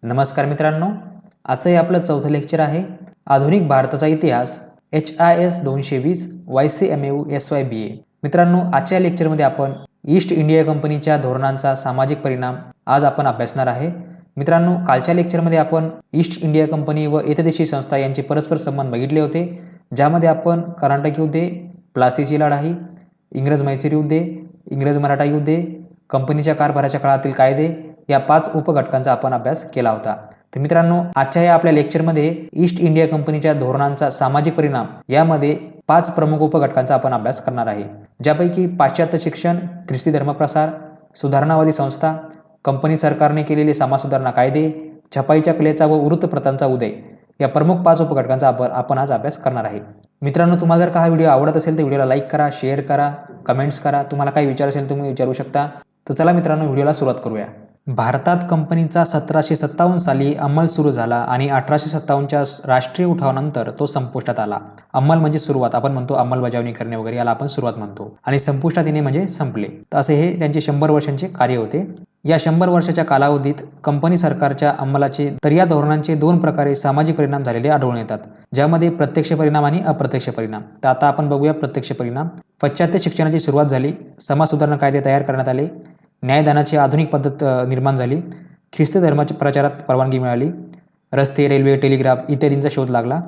नमस्कार मित्रांनो, आजचं हे आपलं चौथं लेक्चर आहे. आधुनिक भारताचा इतिहास HIS 220 YCMU SYBA. मित्रांनो, आजच्या लेक्चरमध्ये आपण ईस्ट इंडिया कंपनीच्या धोरणांचा सामाजिक परिणाम आज आपण अभ्यासणार आहे. मित्रांनो, कालच्या लेक्चरमध्ये आपण ईस्ट इंडिया कंपनी व इतदेशी संस्था यांचे परस्पर संबंध बघितले होते, ज्यामध्ये आपण कर्नाटक युद्धे, प्लासीची लढाई, इंग्रज मैसूर युद्धे, इंग्रज मराठा युद्धे, कंपनीच्या कारभाराच्या काळातील कायदे या 5 उपघटकांचा आपण अभ्यास केला होता. तर मित्रांनो, आजच्या या आपल्या लेक्चरमध्ये ईस्ट इंडिया कंपनीच्या धोरणांचा सामाजिक परिणाम यामध्ये 5 प्रमुख उपघटकांचा आपण अभ्यास करणार आहे, ज्यापैकी पाश्चात्य शिक्षण, ख्रिस्ती धर्मप्रसार, सुधारणावादी संस्था, कंपनी सरकारने केलेले समाज सुधारणा कायदे, छपाईच्या कलेचा व वृत्तपत्रांचा उदय या प्रमुख 5 उपघटकांचा आपण आज अभ्यास करणार आहे. मित्रांनो, तुम्हाला जर का हा व्हिडिओ आवडत असेल तर व्हिडिओला लाईक करा, शेअर करा, कमेंट्स करा. तुम्हाला काही विचार असेल तुम्ही विचारू शकता. तर चला मित्रांनो, व्हिडिओला सुरुवात करूया. भारतात कंपनीचा 1757 साली अंमल सुरू झाला आणि 1857च्या राष्ट्रीय उठावानंतर तो संपुष्टात आला. अंमल म्हणजे सुरुवात, आपण म्हणतो अंमलबजावणी करणे वगैरे, याला आपण सुरुवात म्हणतो. आणि संपुष्टात येणे म्हणजे संपले. तर असे हे त्यांचे 100 वर्षांचे कार्य होते. या 100 वर्षाच्या कालावधीत कंपनी सरकारच्या अंमलाचे तर या धोरणांचे 2 प्रकारे सामाजिक परिणाम झालेले आढळून येतात, ज्यामध्ये प्रत्यक्ष परिणाम आणि अप्रत्यक्ष परिणाम. तर आता आपण बघूया प्रत्यक्ष परिणाम. पाश्चात्य शिक्षणाची सुरुवात झाली, समाज सुधारणा कायदे तयार करण्यात आले, न्यायदानाची आधुनिक पद्धत निर्माण झाली, ख्रिस्ती धर्माच्या प्रचारात परवानगी मिळाली, रस्ते, रेल्वे, टेलिग्राफ इत्यादींचा शोध लागला.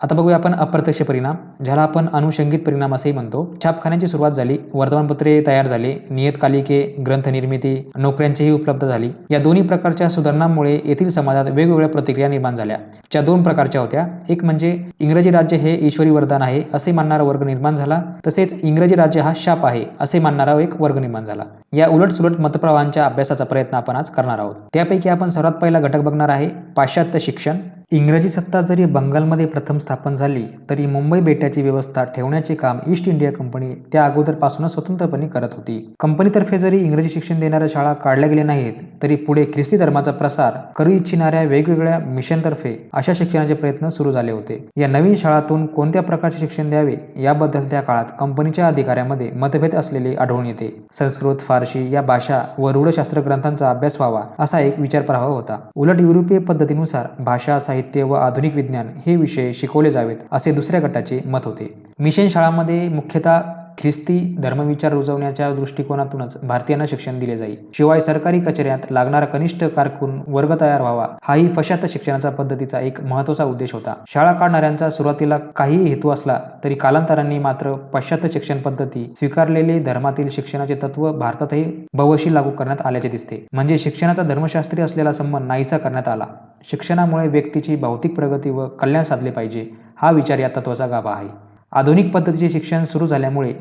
आता बघूया आपण अप्रत्यक्ष परिणाम, ज्याला आपण अनुषंगिक परिणाम असेही म्हणतो. छापखान्यांची सुरुवात झाली, वर्तमानपत्रे तयार झाले, नियतकालिके, ग्रंथ निर्मिती, नोकऱ्यांचीही उपलब्ध झाली. या दोन्ही प्रकारच्या सुधारणांमुळे येथील समाजात वेगवेगळ्या प्रतिक्रिया निर्माण झाल्या, ज्या 2 प्रकारच्या होत्या. एक म्हणजे इंग्रजी राज्य हे ईश्वरी वरदान आहे असे मानणारा वर्ग निर्माण झाला, तसेच इंग्रजी राज्य हा शाप आहे असे मानणारा एक वर्ग निर्माण झाला. या उलटसुलट मतप्रवाहांच्या अभ्यासाचा प्रयत्न आपण आज करणार आहोत. त्यापैकी आपण सर्वात पहिला घटक बघणार आहे पाश्चात्य शिक्षण. इंग्रजी सत्ता जरी बंगालमध्ये प्रथम स्थापन झाली तरी मुंबई बेटाची व्यवस्था ठेवण्याचे काम ईस्ट इंडिया कंपनी त्या अगोदरपासूनच स्वतंत्रपणे करत होती. कंपनीतर्फे जरी इंग्रजी शिक्षण देणाऱ्या शाळा काढल्या गेल्या नाहीत, तरी पुढे ख्रिस्ती धर्माचा प्रसार करू इच्छिणाऱ्या वेगवेगळ्या मिशनतर्फे अशा शिक्षणाचे प्रयत्न सुरू झाले होते. या नवीन शाळांतून कोणत्या प्रकारचे शिक्षण द्यावे याबद्दल त्या काळात कंपनीच्या अधिकाऱ्यांमध्ये मतभेद असलेले आढळून येते. संस्कृत, फारसी या भाषा व रूढशास्त्र ग्रंथांचा अभ्यास व्हावा असा एक विचारप्रवाह होता. उलट युरोपीय पद्धतीनुसार भाषा, साहित्य व आधुनिक विज्ञान हे विषय शिकवले जावेत असे दुसऱ्या गटाचे मत होते. मिशन शाळांमध्ये मुख्यतः ख्रिस्ती धर्मविचार रुजवण्याच्या दृष्टिकोनातूनच भारतीयांना शिक्षण दिले जाई. शिवाय सरकारी कचेऱ्यात लागणारा कनिष्ठ कारकून वर्ग तयार व्हावा हाही पाश्चात्य शिक्षणाचा पद्धतीचा एक महत्त्वाचा उद्देश होता. शाळा काढणाऱ्यांचा सुरुवातीला काही हेतू असला तरी कालांतराने मात्र पाश्चात्य शिक्षण पद्धती स्वीकारलेले धर्मातील शिक्षणाचे तत्व भारतातही बवशी लागू करण्यात आल्याचे दिसते. म्हणजे शिक्षणाचा धर्मशास्त्रीय असलेला संबंध नाहीसा करण्यात आला. शिक्षणामुळे व्यक्तीची भौतिक प्रगती व कल्याण साधले पाहिजे हा विचार या तत्वाचा गाभा आहे. आधुनिक पद्धतीचे शिक्षण सुरू झाल्यामुळे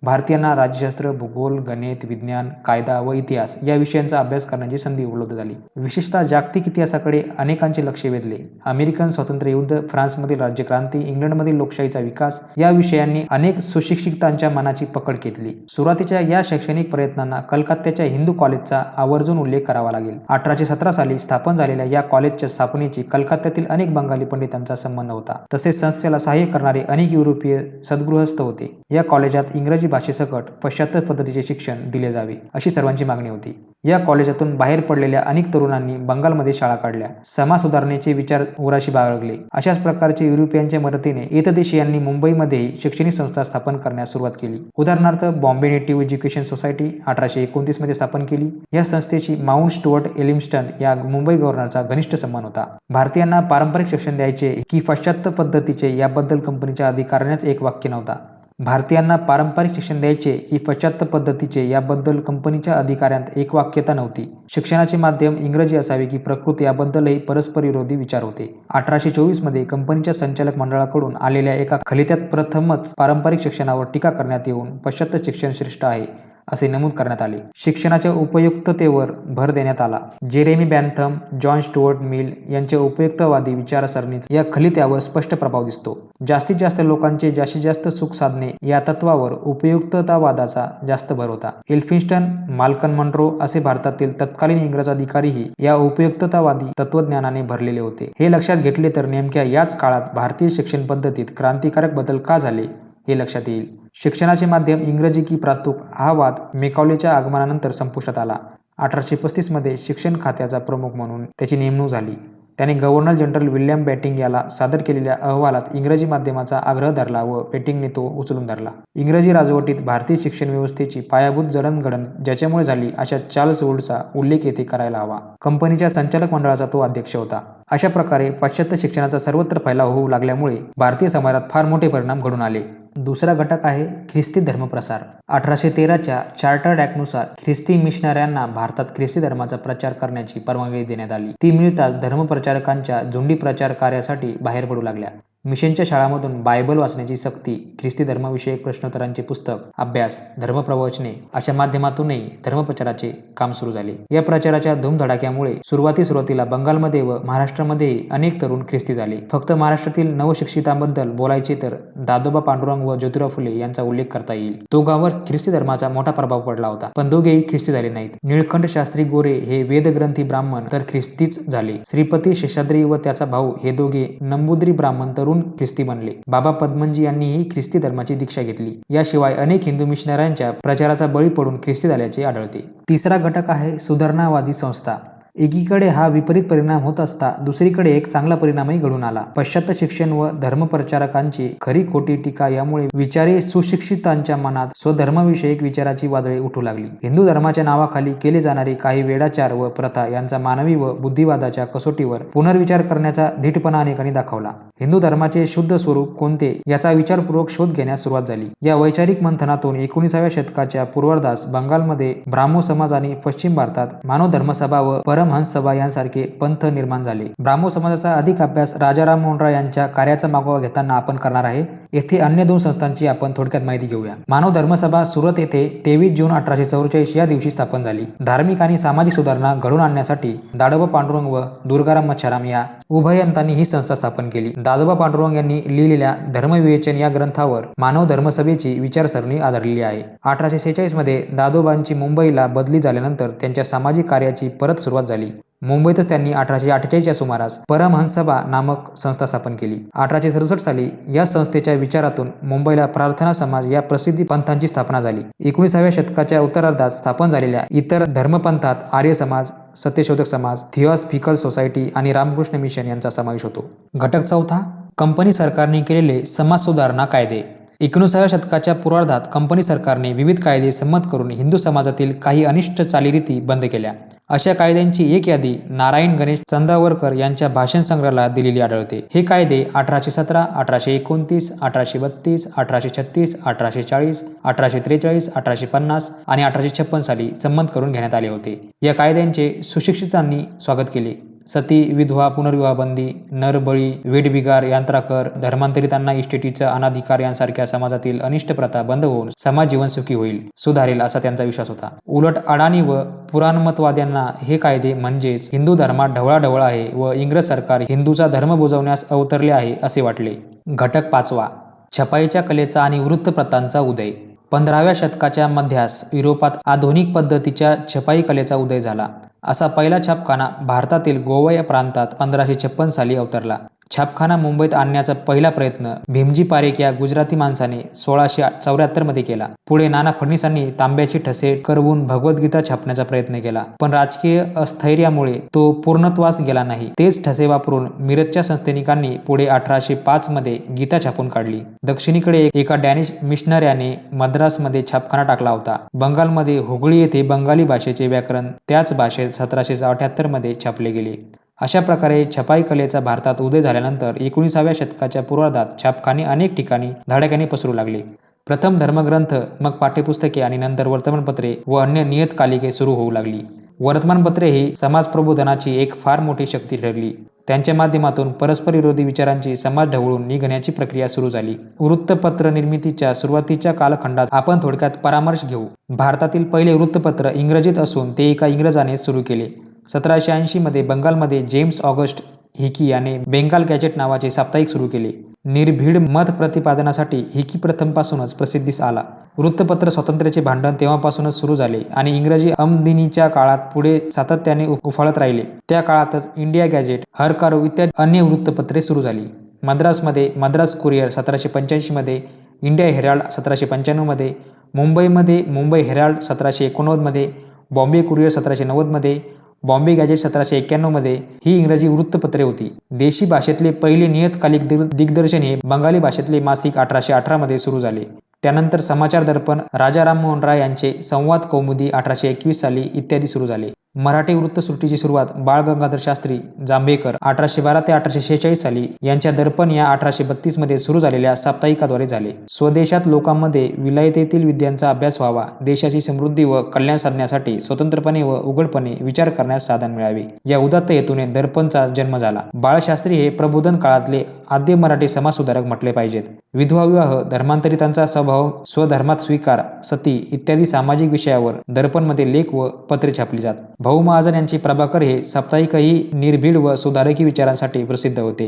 भारतीयांना राज्यशास्त्र, भूगोल, गणित, विज्ञान, कायदा व इतिहास या विषयांचा अभ्यास करण्याची संधी उपलब्ध झाली. विशेषतः जागतिक इतिहासाकडे अनेकांचे लक्ष वेधले. अमेरिकन स्वातंत्र्य युद्ध, फ्रान्समधील राज्यक्रांती, इंग्लंडमधील लोकशाहीचा विकास या विषयांनी अनेक सुशिक्षितांच्या मनाची पकड घेतली. सुरुवातीच्या या शैक्षणिक प्रयत्नांना कलकत्त्याच्या हिंदू कॉलेजचा आवर्जून उल्लेख करावा लागेल. 1817 साली स्थापन झालेल्या या कॉलेजच्या स्थापनेची कलकत्त्यातील अनेक बंगाली पंडितांचा संबंध होता. तसेच संस्थेला सहाय्य करणारे अनेक युरोपीय सद्गृहस्थ होते. या कॉलेजात इंग्रजी भाषेसकट पाश्चात्य पद्धतीचे शिक्षण दिले जावे अशी सर्वांची मागणी होती. या कॉलेजातून बाहेर पडलेल्या अनेक तरुणांनी बंगालमध्ये शाळा काढल्या. समाज सुधारणेचे विचार उराशी बाळगले. अशाच प्रकारचे युरोपियनच्या मदतीने इतदेशीयांनी मुंबईमध्ये शैक्षणिक संस्था स्थापन करण्यास सुरुवात केली. उदाहरणार्थ बॉम्बे नेटिव्ह एज्युकेशन सोसायटी 1829 मध्ये स्थापन केली. या संस्थेशी माउंट स्टुअर्ट एल्फिन्स्टन या मुंबई गव्हर्नरचा घनिष्ठ संबंध होता. भारतीयांना पारंपरिक शिक्षण द्यायचे की पाश्चात्य पद्धतीचे याबद्दल कंपनीच्या अधिकाऱ्यांनाच एक वाक्य नव्हता. भारतीयांना पारंपरिक शिक्षण द्यायचे की पाश्चात्य पद्धतीचे याबद्दल कंपनीच्या अधिकाऱ्यांत एकवाक्यता नव्हती. शिक्षणाचे माध्यम इंग्रजी असावे की प्राकृत याबद्दलही परस्पर विरोधी विचार होते. 1824 मध्ये कंपनीच्या संचालक मंडळाकडून आलेल्या एका खलित्यात प्रथमच पारंपरिक शिक्षणावर टीका करण्यात येऊन पाश्चात्य शिक्षण श्रेष्ठ आहे असे नमूद करण्यात आले. शिक्षणाच्या उपयुक्ततेवर भर देण्यात आला. Jeremy Bentham, John Stuart Mill यांच्या उपयुक्तवादी विचारसरणीचा या खलित्यावर स्पष्ट प्रभाव दिसतो. जास्तीत जास्त लोकांचे जास्तीत जास्त सुख साधणे या तत्वावर उपयुक्ततावादाचा जास्त भर होता. एल्फिन्स्टन, माल्कम मंरो असे भारतातील तत्कालीन इंग्रज अधिकारीही या उपयुक्ततावादी तत्वज्ञानाने भरलेले होते. हे लक्षात घेतले तर नेमक्या याच काळात भारतीय शिक्षण पद्धतीत क्रांतिकारक बदल का झाले हे लक्षात येईल. शिक्षणाचे माध्यम इंग्रजी की प्राकृत हा वाद मेकॉलेच्या आगमनानंतर संपुष्टात आला. 1835 मध्ये शिक्षण खात्याचा प्रमुख म्हणून त्याची नेमणूक झाली. त्याने गव्हर्नर जनरल विल्यम बेंटिंक याला सादर केलेल्या अहवालात इंग्रजी माध्यमाचा आग्रह धरला व बेंटिंकने तो उचलून धरला. इंग्रजी राजवटीत भारतीय शिक्षण व्यवस्थेची पायाभूत जडणघडण ज्याच्यामुळे झाली अशा चार्ल्स वूडचा उल्लेख येथे करायला हवा. कंपनीच्या संचालक मंडळाचा तो अध्यक्ष होता. अशा प्रकारे पाश्चात्य शिक्षणाचा सर्वत्र फैलाव होऊ लागल्यामुळे भारतीय समाजात फार मोठे परिणाम घडून आले. दुसरा घटक आहे ख्रिस्ती धर्मप्रसार. 1813च्या चार्टर्ड ॲक्टनुसार ख्रिस्ती मिशनऱ्यांना भारतात ख्रिस्ती धर्माचा प्रचार करण्याची परवानगी देण्यात आली. ती मिळताच धर्मप्रचारकांच्या झुंडी प्रचार कार्यासाठी बाहेर पडू लागल्या. मिशनच्या शाळांमधून बायबल वाचण्याची सक्ती, ख्रिस्ती धर्मविषयक प्रश्नोत्तरांचे पुस्तक, अभ्यास, धर्मप्रवचने अशा माध्यमातूनही धर्मप्रचाराचे काम सुरू झाले. या प्रचाराच्या धूमधडाक्यामुळे सुरुवातीला बंगालमध्ये व महाराष्ट्रामध्येही अनेक तरुण ख्रिस्ती झाले. फक्त महाराष्ट्रातील नवशिक्षितांबद्दल बोलायचे तर दादोबा पांडुरंग व ज्योतिराव फुले यांचा उल्लेख करता येईल. दोघांवर ख्रिस्ती धर्माचा मोठा प्रभाव पडला होता, पण दोघेही ख्रिस्ती झाले नाहीत. निळकंठ शास्त्री गोरे हे वेदग्रंथी ब्राह्मण तर ख्रिस्तीच झाले. श्रीपती शेषाद्री व त्याचा भाऊ हे दोघे नंबूद्री ब्राह्मण तरुण ख्रिस्ती बनले. बाबा पद्मनजी यांनीही ख्रिस्ती धर्माची दीक्षा घेतली. याशिवाय अनेक हिंदू मिशनऱ्यांच्या प्रचाराचा बळी पडून ख्रिस्ती झाल्याचे आढळते. तिसरा घटक आहे सुधारणावादी संस्था. एकीकडे हा विपरीत परिणाम होत असता दुसरीकडे एक चांगला परिणामही घडून आला. पाश्चात्य शिक्षण व धर्मप्रचारकांची खरी खोटी टीका यामुळे विचारी सुशिक्षितांच्या मनात स्वधर्मविषयक विचाराची वादळे उठू लागली. हिंदू धर्माच्या नावाखाली केले जाणारे काही वेडाचार व प्रथा यांचा मानवी व बुद्धिवादाच्या कसोटीवर पुनर्विचार करण्याचा धीटपणा अनेकांनी दाखवला. हिंदू धर्माचे शुद्ध स्वरूप कोणते याचा विचारपूर्वक शोध घेण्यास सुरुवात झाली. या वैचारिक मंथनातून 19व्या शतकाच्या पूर्वार्धास बंगालमध्ये ब्राह्मो समाज आणि पश्चिम भारतात मानव धर्मसभा व परमहंस सभा यांसारखे पंथ निर्माण झाले. ब्राह्मो समाजाचा अधिक अभ्यास राजा राममोहन राय यांच्या कार्याचा मागोवा घेताना आपण करणार आहे. येथे अन्य दोन संस्थांची आपण थोडक्यात माहिती घेऊया. मानव धर्मसभा सुरत येथे 23 जून 1844 या दिवशी स्थापन झाली. धार्मिक आणि सामाजिक सुधारणा घडवून आणण्यासाठी दादोबा पांडुरंग व दुर्गाराम मच्छाराम या उभयंतांनी ही संस्था स्थापन केली. दादोबा पांडुरंग यांनी लिहिलेल्या धर्मविवेचन या ग्रंथावर मानव धर्मसभेची विचारसरणी आधारलेली आहे. 1846 मध्ये दादोबांची मुंबईला बदली झाल्यानंतर त्यांच्या सामाजिक कार्याची परत सुरुवात झाली. मुंबईतच त्यांनी 1848 या सुमारास परमहंस सभा नामक संस्था स्थापन केली. 1867 साली या संस्थेच्या विचारातून मुंबईला प्रार्थना समाज या प्रसिद्धी पंथांची स्थापना झाली. 19व्या शतकाच्या उत्तरार्धात स्थापन झालेल्या इतर धर्मपंथात आर्य समाज, सत्यशोधक समाज, थिऑसॉफिकल सोसायटी आणि रामकृष्ण मिशन यांचा समावेश होतो. घटक चौथा, कंपनी सरकारने केलेले समाज सुधारणा कायदे. 19व्या शतकाच्या पूर्वार्धात कंपनी सरकारने विविध कायदे संमत करून हिंदू समाजातील काही अनिष्ट चालीरीती बंद केल्या. अशा कायद्यांची एक यादी नारायण गणेश चंदावरकर यांच्या भाषण संग्रहालयात दिलेली आढळते. हे कायदे 1817, 1829, 1832, 1836, 1840, 1843, 1850 आणि 1856 साली संमत करून घेण्यात आले होते. या कायद्यांचे सुशिक्षितांनी स्वागत केले. सती, विधवा, पुनर्विवाह बंदी, नरबळी, वेठबिगार, यंत्राकर, धर्मांतरितांना इस्टेटीचा अनाधिकार यांसारख्या समाजातील अनिष्ट प्रथा बंद होऊन समाज जीवन सुखी होईल, सुधारेल असा त्यांचा विश्वास होता. उलट अडाणी व पुराणमतवाद्यांना हे कायदे म्हणजेच हिंदू धर्मात ढवळाढवळ आहे व इंग्रज सरकार हिंदूचा धर्म बुजवण्यास अवतरले आहे असे वाटले. घटक पाचवा, छपाईच्या कलेचा आणि वृत्तपत्रांचा उदय. 15व्या शतकाच्या मध्यास युरोपात आधुनिक पद्धतीच्या छपाई कलेचा उदय झाला. असा पहिला छापखाना भारतातील गोवा या प्रांतात 1556 साली अवतरला. छापखाना मुंबईत आणण्याचा पहिला प्रयत्न भीमजी पारेख या गुजराती माणसाने 1674 मध्ये केला. पुढे नाना फडणवीसांनी तांब्याची ठसे करवून भगवद्गीता छापण्याचा प्रयत्न केला, पण राजकीय अस्थैर्यामुळे तो पूर्णत्वास गेला नाही. तेच ठसे वापरून मिरजच्या संस्थानिकांनी पुढे 1805 मध्ये गीता छापून काढली. दक्षिणेकडे एका डॅनिश मिशनऱ्याने मद्रासमध्ये छापखाना टाकला होता. बंगालमध्ये हुगळी येथे बंगाली भाषेचे व्याकरण त्याच भाषेत 1778 मध्ये छापले गेले. अशा प्रकारे छपाई कलेचा भारतात उदय झाल्यानंतर 19व्या शतकाच्या पूर्वार्धात छापखाने अनेक ठिकाणी धडाक्याने पसरू लागले. प्रथम धर्मग्रंथ, मग पाठ्यपुस्तके आणि नंतर वर्तमानपत्रे व अन्य नियतकालिके सुरू होऊ लागली. वर्तमानपत्रे ही समाजप्रबोधनाची एक फार मोठी शक्ती ठरली. त्यांच्या माध्यमातून परस्पर विरोधी विचारांची समाज ढवळून निघण्याची प्रक्रिया सुरू झाली. वृत्तपत्र निर्मितीच्या सुरुवातीच्या कालखंडात आपण थोडक्यात परामर्श घेऊ. भारतातील पहिले वृत्तपत्र इंग्रजीत असून ते एका इंग्रजाने सुरू केले. 1780 मध्ये बंगालमध्ये जेम्स ऑगस्ट हिकी याने बेंगाल गॅजेट नावाचे साप्ताहिक सुरू केले. निर्भीड मत प्रतिपादनासाठी हिकी प्रथमपासूनच प्रसिद्धीस आला. वृत्तपत्र स्वातंत्र्याचे भांडण तेव्हापासूनच सुरू झाले आणि इंग्रजी आमदिनीच्या काळात पुढे सातत्याने उफाळत राहिले. त्या काळातच इंडिया गॅजेट, हरकारो इत्यादी अन्य वृत्तपत्रे सुरू झाली. मद्रासमध्ये मद्रास कुरिअर 1785 मध्ये, इंडिया हेराल्ड 1795 मध्ये, मुंबईमध्ये मुंबई हेराल्ड 1789 मध्ये, बॉम्बे कुरिअर 1790 मध्ये, बॉम्बे गॅजेट 1791 मध्ये ही इंग्रजी वृत्तपत्रे होती. देशी भाषेतले पहिले नियतकालिक दिग्दर्शन हे बंगाली भाषेतले मासिक 1818 मध्ये सुरू झाले. त्यानंतर समाचार दर्पण, राजा राममोहन राय यांचे संवाद कौमुदी 1821 साली इत्यादी सुरू झाले. मराठी वृत्तसृष्टीची सुरुवात बाळ गंगाधर शास्त्री जांभेकर 1812 ते 1846 साली यांच्या दर्पण या 1832 मध्ये सुरू झालेल्या साप्ताहिकाद्वारे झाले. स्वदेशात लोकांमध्ये विलायतेतील विद्यांचा अभ्यास व्हावा, देशाची समृद्धी व कल्याण साधण्यासाठी स्वतंत्रपणे व उघडपणे विचार करण्यास साधन मिळावे, या उदात्त हेतूने दर्पणचा जन्म झाला. बाळशास्त्री हे प्रबोधन काळातले आद्य मराठी समाजसुधारक म्हटले पाहिजेत. विधवा विवाह, धर्मांतरितांचा स्वभाव, स्वधर्मात स्वीकार, सती इत्यादी सामाजिक विषयावर दर्पणमध्ये लेख व पत्रे छापली जात. भाऊ महाजन यांचे प्रभाकर हे साप्ताहिकही निर्भीड व सुधारकी विचारांसाठी प्रसिद्ध होते.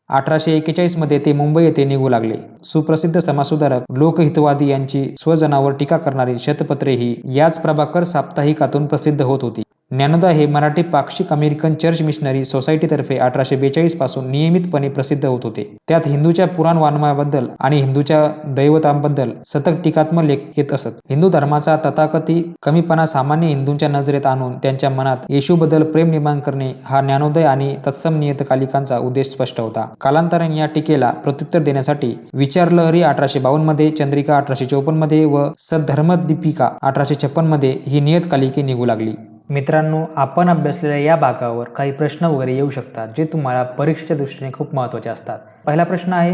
1841 मध्ये ते मुंबई येथे निघू लागले. सुप्रसिद्ध समाजसुधारक, लोकहितवादी यांची स्वजनावर टीका करणारी शतपत्रे ही याच प्रभाकर साप्ताहिकातून प्रसिद्ध होत होती. ज्ञानोदय हे मराठी पाक्षिक अमेरिकन चर्च मिशनरी सोसायटीतर्फे 1842 पासून नियमितपणे प्रसिद्ध होत होते. त्यात हिंदूच्या पुराण वाङ्मयाबद्दल आणि हिंदूच्या दैवतांबद्दल सतत टीकात्मक लेख येत असत. हिंदू धर्माचा तथाकथित कमीपणा सामान्य हिंदूंच्या नजरेत आणून त्यांच्या मनात येशूबद्दल प्रेम निर्माण करणे हा ज्ञानोदय आणि तत्सम नियतकालिकांचा उद्देश स्पष्ट होता. कालांतराने या टीकेला प्रत्युत्तर देण्यासाठी विचारलहरी 1852 मध्ये, चंद्रिका 1854 मध्ये व सद्धर्मदीपिका 1856 मध्ये ही नियतकालिके निघू लागली. मित्रांनो, आपण अभ्यासलेल्या या भागावर काही प्रश्न वगैरे येऊ शकतात जे तुम्हाला परीक्षेच्या दृष्टीने खूप महत्त्वाचे असतात. पहिला प्रश्न आहे,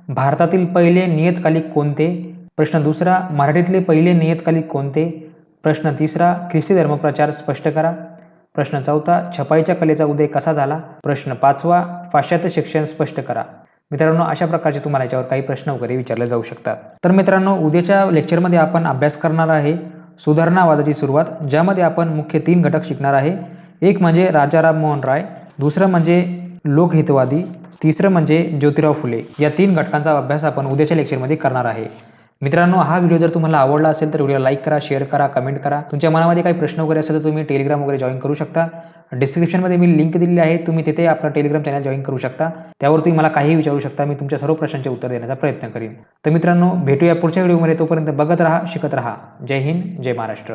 भारतातील पहिले नियतकालिक कोणते? प्रश्न दुसरा, मराठीतले पहिले नियतकालिक कोणते? प्रश्न तिसरा, ख्रिस्ती धर्मप्रचार स्पष्ट करा. प्रश्न चौथा, छपाईच्या कलेचा उदय कसा झाला? प्रश्न पाचवा, पाश्चात्य शिक्षण स्पष्ट करा. मित्रांनो, अशा प्रकारचे तुम्हाला याच्यावर काही प्रश्न वगैरे विचारले जाऊ शकतात. तर मित्रांनो, उद्याच्या लेक्चरमध्ये आपण अभ्यास करणार आहे सुधारणावादाची सुरुवात, ज्यामध्ये आपण मुख्य 3 घटक शिकणार आहे. एक म्हणजे राजा राममोहन राय, दुसरं म्हणजे लोकहितवादी, तिसरं म्हणजे ज्योतिराव फुले. या 3 घटकांचा अभ्यास आपण उद्याच्या लेक्चरमध्ये करणार आहे. मित्रांनो, हा व्हिडिओ जर तुम्हाला आवडला असेल तर व्हिडिओला लाईक करा, शेअर करा, कमेंट करा. तुमच्या मनामध्ये काही प्रश्न वगैरे असेल तर तुम्ही टेलिग्राम वगैरे जॉईन करू शकता. डिस्क्रिप्शनमध्ये मी लिंक दिलेली आहे, तुम्ही तिथे आपला टेलिग्राम चॅनल जॉईन करू शकता. त्यावर तुम्ही मला काहीही विचारू शकता, मी तुमच्या सर्व प्रश्नांचे उत्तर देण्याचा प्रयत्न करीन. तर मित्रांनो, भेटूया पुढच्या व्हिडिओमध्ये. तोपर्यंत बघत राहा, शिकत राहा. जय हिंद, जय महाराष्ट्र.